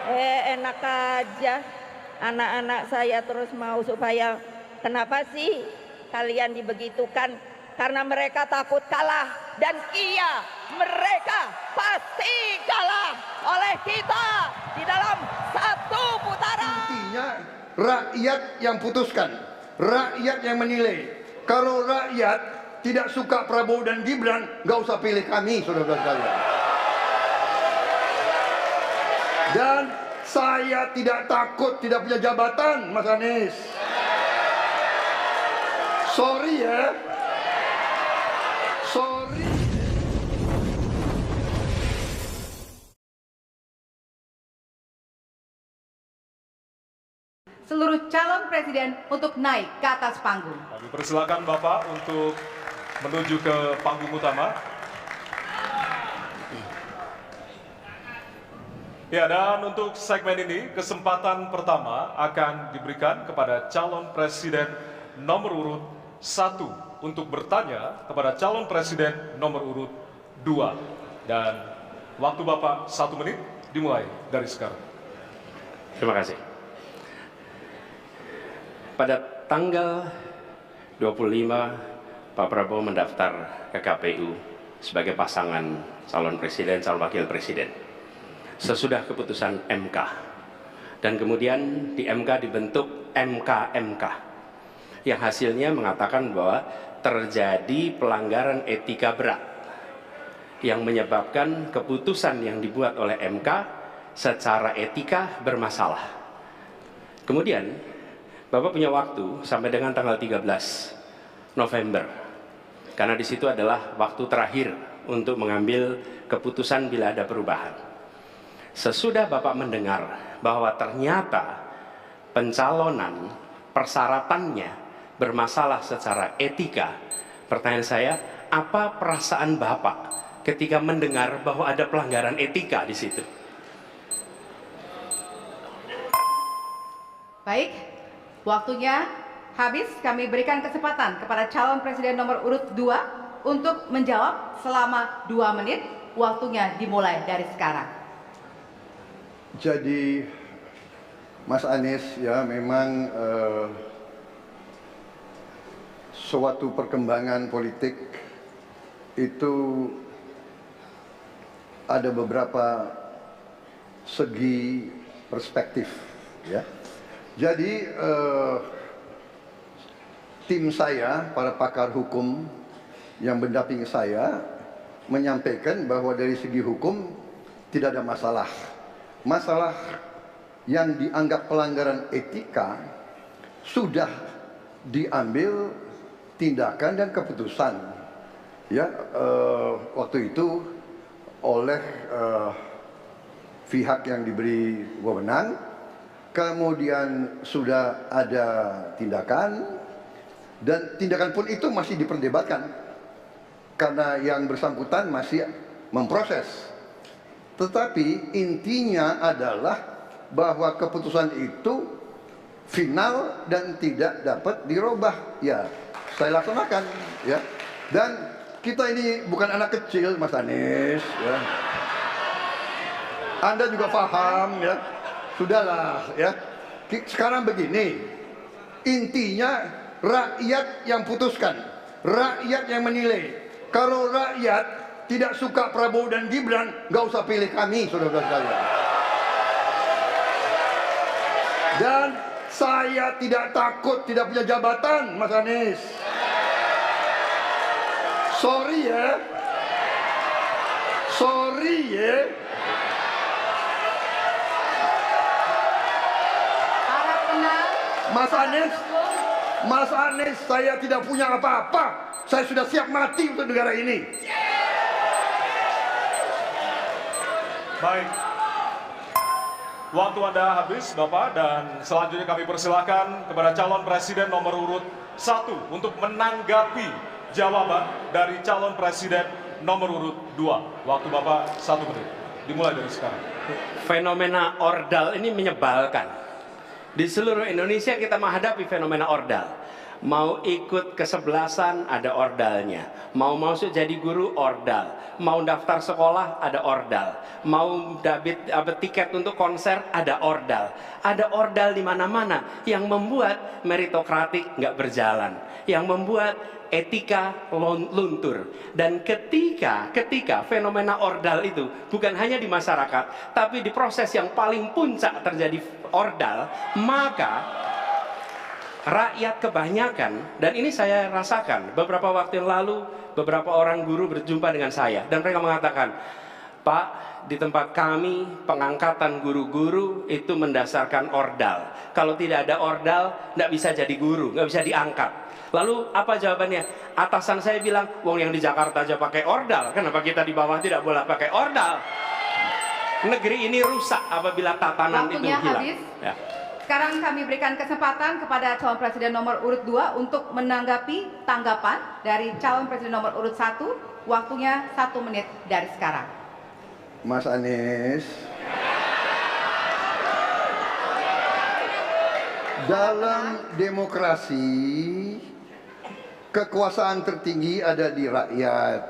Enak aja anak-anak saya terus mau supaya kenapa sih kalian dibegitukan? Karena mereka takut kalah, dan iya, mereka pasti kalah oleh kita di dalam satu putaran. Intinya rakyat yang putuskan, rakyat yang menilai. Kalau rakyat tidak suka Prabowo dan Gibran, nggak usah pilih kami, saudara-saudara sekalian. Dan saya tidak takut tidak punya jabatan, Mas Anies. Sorry ya. Sorry. Seluruh calon presiden untuk naik ke atas panggung. Kami persilakan Bapak untuk menuju ke panggung utama. Ya, dan untuk segmen ini kesempatan pertama akan diberikan kepada calon presiden nomor urut 1 untuk bertanya kepada calon presiden nomor urut 2. Dan waktu Bapak 1 menit dimulai dari sekarang. Terima kasih. Pada tanggal 25, Pak Prabowo mendaftar ke KPU sebagai pasangan calon presiden, calon wakil presiden. Sesudah keputusan MK. Dan kemudian di MK dibentuk MK-MK. Yang hasilnya mengatakan bahwa terjadi pelanggaran etika berat yang menyebabkan keputusan yang dibuat oleh MK secara etika bermasalah. Kemudian Bapak punya waktu sampai dengan tanggal 13 November, karena di situ adalah waktu terakhir untuk mengambil keputusan bila ada perubahan. Sesudah Bapak mendengar bahwa ternyata pencalonan persyaratannya bermasalah secara etika, pertanyaan saya, apa perasaan Bapak ketika mendengar bahwa ada pelanggaran etika di situ? Baik, waktunya habis. Kami berikan kesempatan kepada calon presiden nomor urut 2 untuk menjawab selama 2 menit. Waktunya dimulai dari sekarang. Jadi Mas Anies ya memang suatu perkembangan politik itu ada beberapa segi perspektif ya. Jadi tim saya, para pakar hukum yang mendampingi saya menyampaikan bahwa dari segi hukum tidak ada masalah. Masalah yang dianggap pelanggaran etika sudah diambil tindakan dan keputusan ya waktu itu oleh pihak yang diberi wewenang. Kemudian sudah ada tindakan, dan tindakan pun itu masih diperdebatkan karena yang bersangkutan masih memproses. Tetapi intinya adalah bahwa keputusan itu final dan tidak dapat dirubah. Ya, saya laksanakan ya. Dan kita ini bukan anak kecil, Mas Anies ya. Anda juga paham ya. Sudahlah ya. Sekarang begini, intinya rakyat yang putuskan, rakyat yang menilai. Kalau rakyat tidak suka Prabowo dan Gibran, nggak usah pilih kami, saudara-saudara sekalian. Dan saya tidak takut tidak punya jabatan, Mas Anies. Sorry ya. Sorry ya. Mas Anies, saya tidak punya apa-apa. Saya sudah siap mati untuk negara ini. Baik. Waktu Anda habis, Bapak, dan selanjutnya kami persilakan kepada calon presiden nomor urut 1 untuk menanggapi jawaban dari calon presiden nomor urut 2. Waktu Bapak 1 menit. Dimulai dari sekarang. Fenomena ordal ini menyebalkan. Di seluruh Indonesia kita menghadapi fenomena ordal. Mau ikut kesebelasan ada ordalnya, mau masuk jadi guru ordal, mau daftar sekolah ada ordal, mau dapet tiket untuk konser ada ordal di mana-mana yang membuat meritokratik nggak berjalan, yang membuat etika luntur. Dan ketika fenomena ordal itu bukan hanya di masyarakat, tapi di proses yang paling puncak terjadi ordal, maka rakyat kebanyakan, dan ini saya rasakan beberapa waktu yang lalu, beberapa orang guru berjumpa dengan saya dan mereka mengatakan, Pak, di tempat kami pengangkatan guru-guru itu mendasarkan ordal. Kalau tidak ada ordal, nggak bisa jadi guru, nggak bisa diangkat. Lalu apa jawabannya? Atasan saya bilang, wong yang di Jakarta aja pakai ordal, kenapa kita di bawah tidak boleh pakai ordal? Negeri ini rusak apabila tatanan itu Waktunya hilang. habis. Ya. Sekarang kami berikan kesempatan kepada calon presiden nomor urut 2 untuk menanggapi tanggapan dari calon presiden nomor urut 1. Waktunya 1 menit dari sekarang. Mas Anies, dalam demokrasi kekuasaan tertinggi ada di rakyat.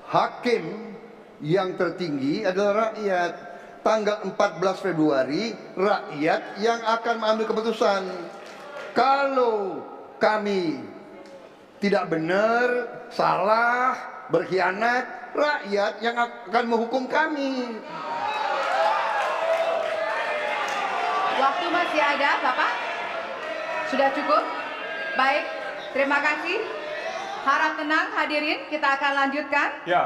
Hakim yang tertinggi adalah rakyat. Tanggal 14 Februari rakyat yang akan mengambil keputusan. Kalau kami tidak benar, salah, berkhianat, rakyat yang akan menghukum kami. Waktu masih ada, Bapak? Sudah cukup? Baik, terima kasih. Harap tenang hadirin, kita akan lanjutkan. Ya.